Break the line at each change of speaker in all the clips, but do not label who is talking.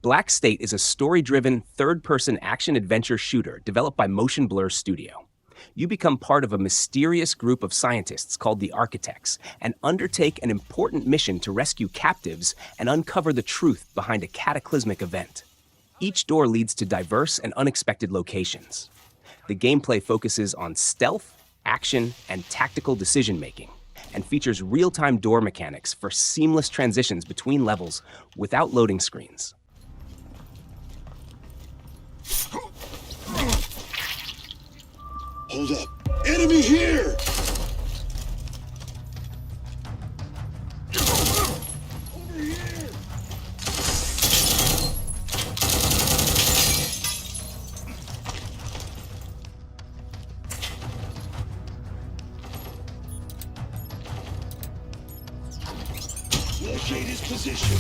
Black State is a story-driven, third-person action-adventure shooter developed by Motion Blur Studio. You become part of a mysterious group of scientists called the Architects and undertake an important mission to rescue captives and uncover the truth behind a cataclysmic event. Each door leads to diverse and unexpected locations. The gameplay focuses on stealth, action, and tactical decision-making, and features real-time door mechanics for seamless transitions between levels without loading screens.
Hold up! Enemy here! Over here! Locate his position.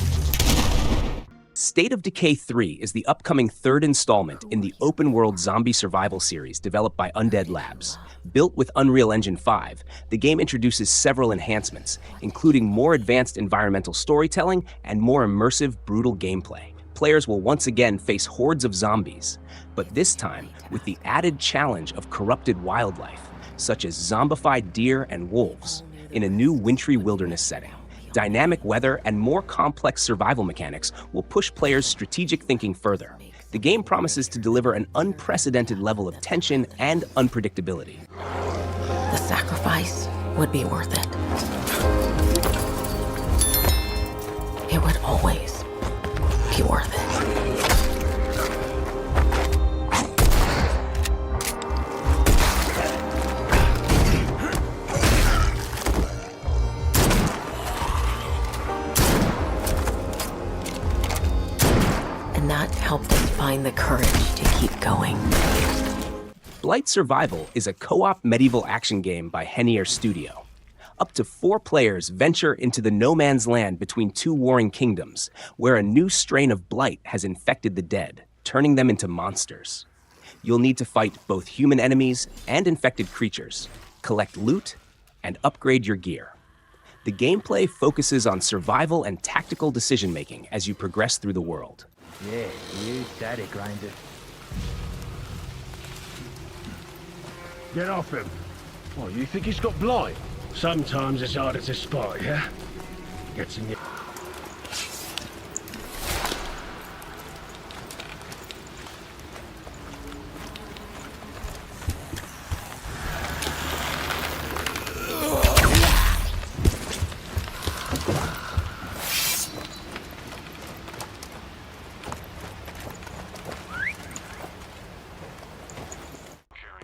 State of Decay 3 is the upcoming third installment in the open-world zombie survival series developed by Undead Labs. Built with Unreal Engine 5, the game introduces several enhancements, including more advanced environmental storytelling and more immersive, brutal gameplay. Players will once again face hordes of zombies, but this time with the added challenge of corrupted wildlife, such as zombified deer and wolves, in a new wintry wilderness setting. Dynamic weather and more complex survival mechanics will push players' strategic thinking further. The game promises to deliver an unprecedented level of tension and unpredictability.
The sacrifice would be worth it. It would always be worth it. That helped us find the courage to keep going.
Blight Survival is a co-op medieval action game by Henier Studio. Up to 4 players venture into the no man's land between 2 warring kingdoms, where a new strain of blight has infected the dead, turning them into monsters. You'll need to fight both human enemies and infected creatures, collect loot, and upgrade your gear. The gameplay focuses on survival and tactical decision-making as you progress through the world.
Yeah, you daddy grinder.
Get off him. What, you think he's got blight? Sometimes it's harder to spot, yeah? Gets in your...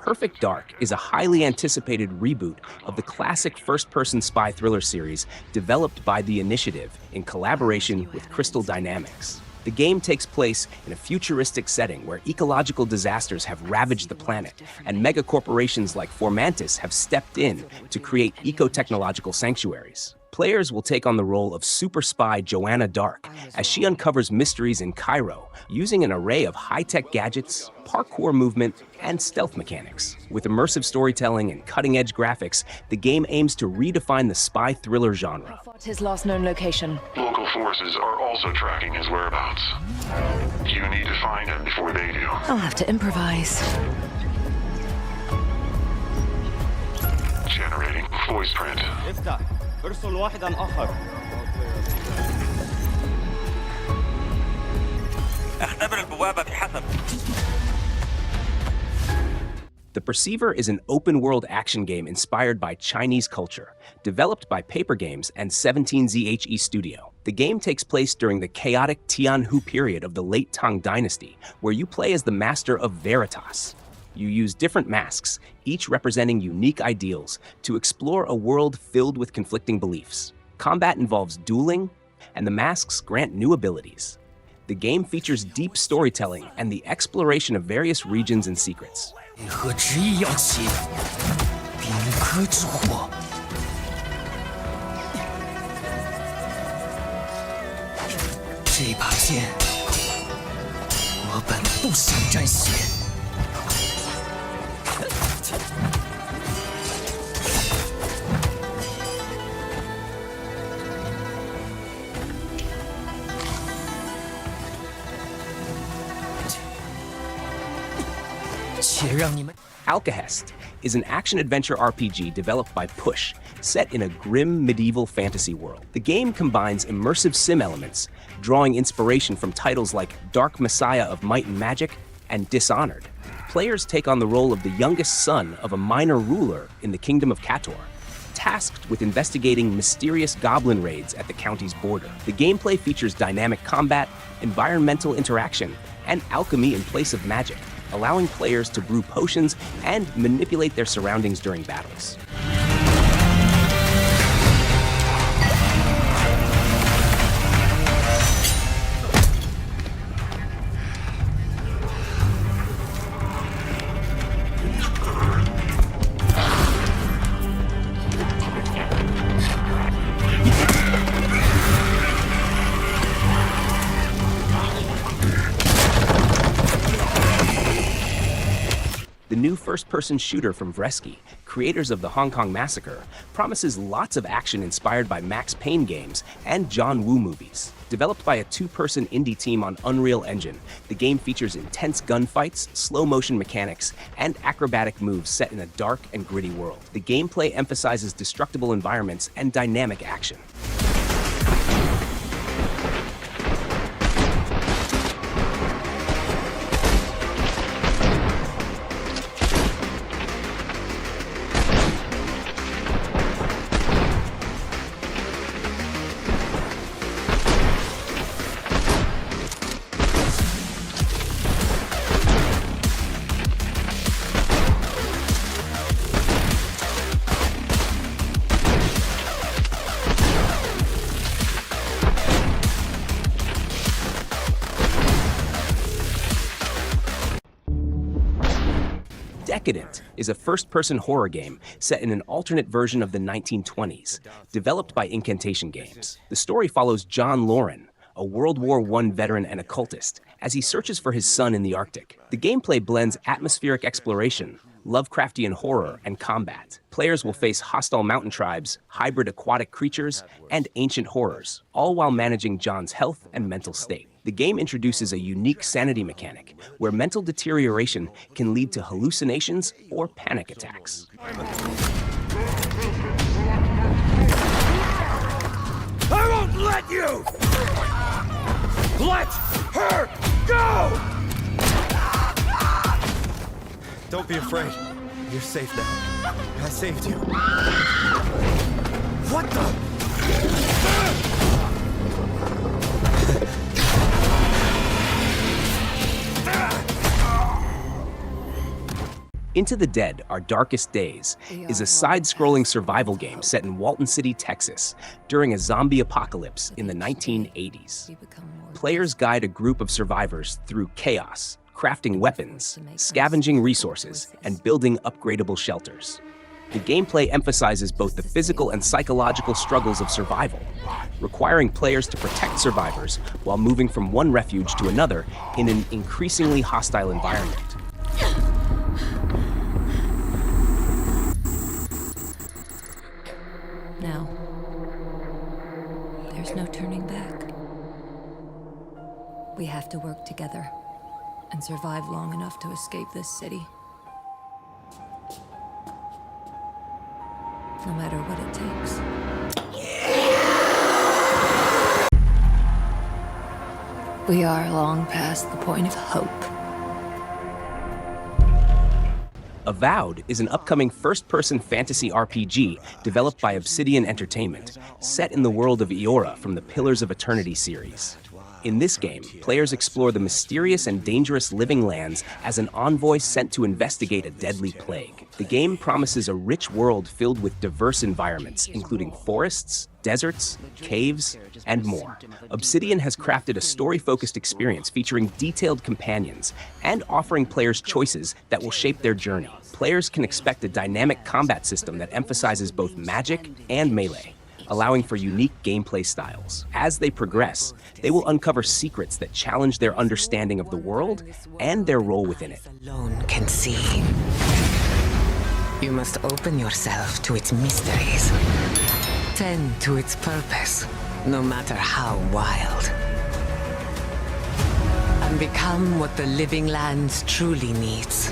Perfect Dark is a highly anticipated reboot of the classic first-person spy thriller series developed by The Initiative in collaboration with Crystal Dynamics. The game takes place in a futuristic setting where ecological disasters have ravaged the planet, and megacorporations like Formantis have stepped in to create eco-technological sanctuaries. Players will take on the role of super spy Joanna Dark as she uncovers mysteries in Cairo using an array of high-tech gadgets, parkour movement, and stealth mechanics. With immersive storytelling and cutting-edge graphics, the game aims to redefine the spy thriller genre.
His last known location.
Local forces are also tracking his whereabouts. You need to find him before they do.
I'll have to improvise.
Generating voice print.
افتح ارسل واحدا آخر.
اختبر البوابة بحسب.
The Perceiver is an open-world action game inspired by Chinese culture, developed by Paper Games and 17ZHE Studio. The game takes place during the chaotic Tianhu period of the late Tang Dynasty, where you play as the Master of Veritas. You use different masks, each representing unique ideals, to explore a world filled with conflicting beliefs. Combat involves dueling, and the masks grant new abilities. The game features deep storytelling and the exploration of various regions and secrets.
你和执意要起的，兵科之火。这把剑，我本不想沾血。
《
且让你们
Alkahest is an action-adventure RPG developed by Push, set in a grim medieval fantasy world. The game combines immersive sim elements, drawing inspiration from titles like Dark Messiah of Might and Magic and Dishonored. Players take on the role of the youngest son of a minor ruler in the Kingdom of Kator, tasked with investigating mysterious goblin raids at the county's border. The gameplay features dynamic combat, environmental interaction, and alchemy in place of magic, allowing players to brew potions and manipulate their surroundings during battles. The new first-person shooter from Vreski, creators of the Hong Kong Massacre, promises lots of action inspired by Max Payne games and John Woo movies. Developed by a two-person indie team on Unreal Engine, the game features intense gunfights, slow-motion mechanics, and acrobatic moves set in a dark and gritty world. The gameplay emphasizes destructible environments and dynamic action. Decadent is a first-person horror game set in an alternate version of the 1920s, developed by Incantation Games. The story follows John Lauren, a World War I veteran and occultist, as he searches for his son in the Arctic. The gameplay blends atmospheric exploration, Lovecraftian horror, and combat. Players will face hostile mountain tribes, hybrid aquatic creatures, and ancient horrors, all while managing John's health and mental state. The game introduces a unique sanity mechanic, where mental deterioration can lead to hallucinations or panic attacks.
I won't let you! Let her go!
Don't be afraid. You're safe now. I saved you. What the?
Into the Dead, Our Darkest Days is a side-scrolling survival game set in Walton City, Texas, during a zombie apocalypse in the 1980s. Players guide a group of survivors through chaos, crafting weapons, scavenging resources, and building upgradable shelters. The gameplay emphasizes both the physical and psychological struggles of survival, requiring players to protect survivors while moving from one refuge to another in an increasingly hostile environment.
Now, there's no turning back. We have to work together and survive long enough to escape this city. No matter what it takes. We are long past the point of hope.
Avowed is an upcoming first-person fantasy RPG developed by Obsidian Entertainment, set in the world of Eora from the Pillars of Eternity series. In this game, players explore the mysterious and dangerous living lands as an envoy sent to investigate a deadly plague. The game promises a rich world filled with diverse environments, including forests, deserts, caves, and more. Obsidian has crafted a story-focused experience featuring detailed companions and offering players choices that will shape their journey. Players can expect a dynamic combat system that emphasizes both magic and melee, allowing for unique gameplay styles. As they progress, they will uncover secrets that challenge their understanding of the world and their role within it.
Alone can see. You must open yourself to its mysteries. Tend to its purpose, no matter how wild. And become what the living lands truly needs.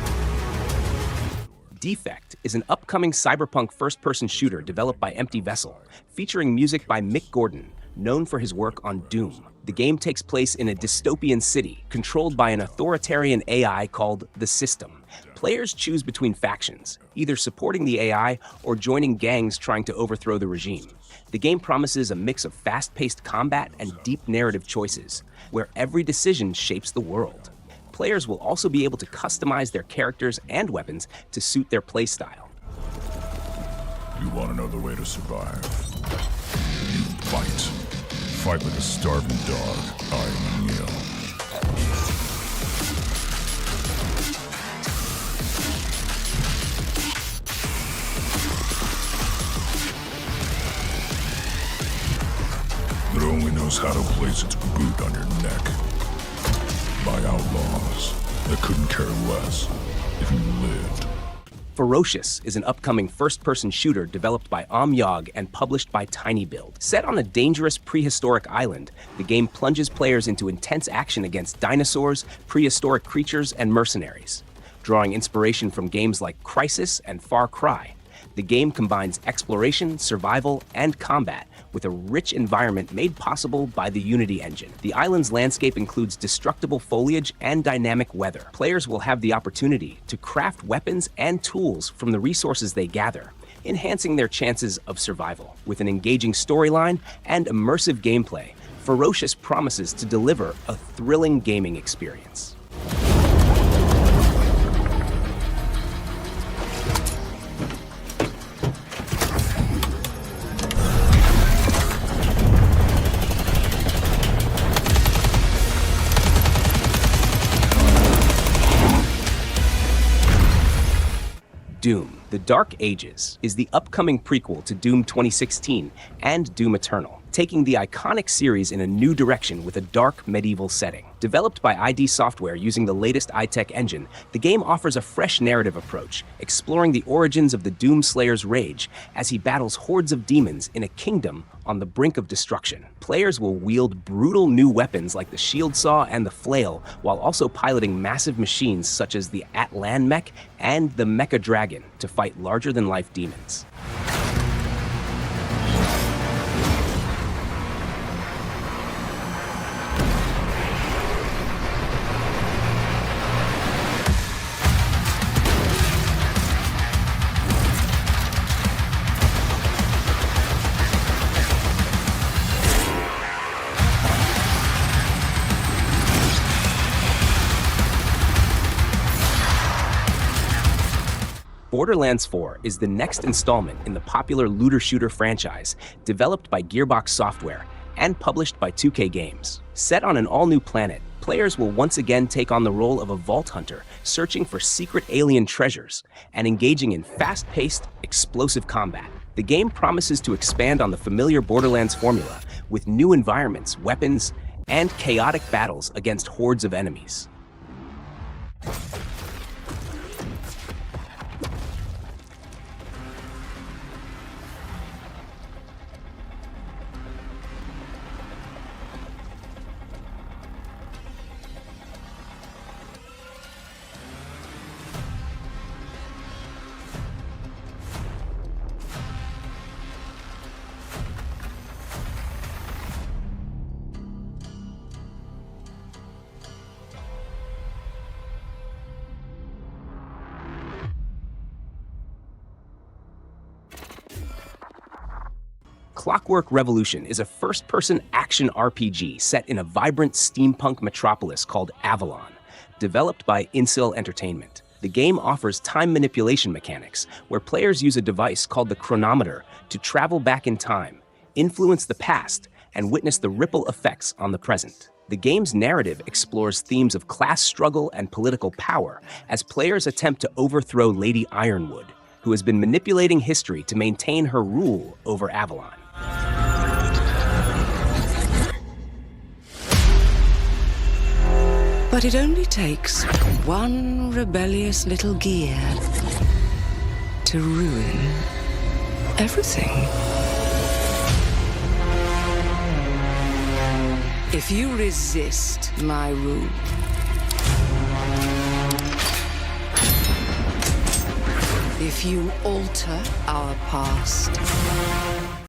Defect is an upcoming cyberpunk first-person shooter developed by Empty Vessel, featuring music by Mick Gordon, known for his work on Doom. The game takes place in a dystopian city, controlled by an authoritarian AI called the System. Players choose between factions, either supporting the AI or joining gangs trying to overthrow the regime. The game promises a mix of fast-paced combat and deep narrative choices, where every decision shapes the world. Players will also be able to customize their characters and weapons to suit their playstyle.
You want to know the way to survive? You fight. Fight like a starving dog, eyeing a meal. It only knows how to place its boot on your neck. By outlaws that couldn't care less if you lived.
Ferocious is an upcoming first-person shooter developed by Avowed and published by TinyBuild. Set on a dangerous prehistoric island, the game plunges players into intense action against dinosaurs, prehistoric creatures, and mercenaries. Drawing inspiration from games like Crysis and Far Cry, the game combines exploration, survival, and combat with a rich environment made possible by the Unity engine. The island's landscape includes destructible foliage and dynamic weather. Players will have the opportunity to craft weapons and tools from the resources they gather, enhancing their chances of survival. With an engaging storyline and immersive gameplay, Ferocious promises to deliver a thrilling gaming experience. Doom: The Dark Ages is the upcoming prequel to Doom 2016 and Doom Eternal, taking the iconic series in a new direction with a dark medieval setting. Developed by ID Software using the latest iTech engine, the game offers a fresh narrative approach, exploring the origins of the Doom Slayer's rage as he battles hordes of demons in a kingdom on the brink of destruction. Players will wield brutal new weapons like the shield saw and the flail, while also piloting massive machines such as the Atlan Mech and the Mecha Dragon to fight larger-than-life demons. Borderlands 4 is the next installment in the popular looter-shooter franchise, developed by Gearbox Software and published by 2K Games. Set on an all-new planet, players will once again take on the role of a vault hunter, searching for secret alien treasures and engaging in fast-paced, explosive combat. The game promises to expand on the familiar Borderlands formula with new environments, weapons, and chaotic battles against hordes of enemies. Clockwork Revolution is a first-person action RPG set in a vibrant steampunk metropolis called Avalon, developed by Incel Entertainment. The game offers time manipulation mechanics, where players use a device called the chronometer to travel back in time, influence the past, and witness the ripple effects on the present. The game's narrative explores themes of class struggle and political power as players attempt to overthrow Lady Ironwood, who has been manipulating history to maintain her rule over Avalon.
But it only takes one rebellious little gear to ruin everything. If you resist my rule,
If you alter our past,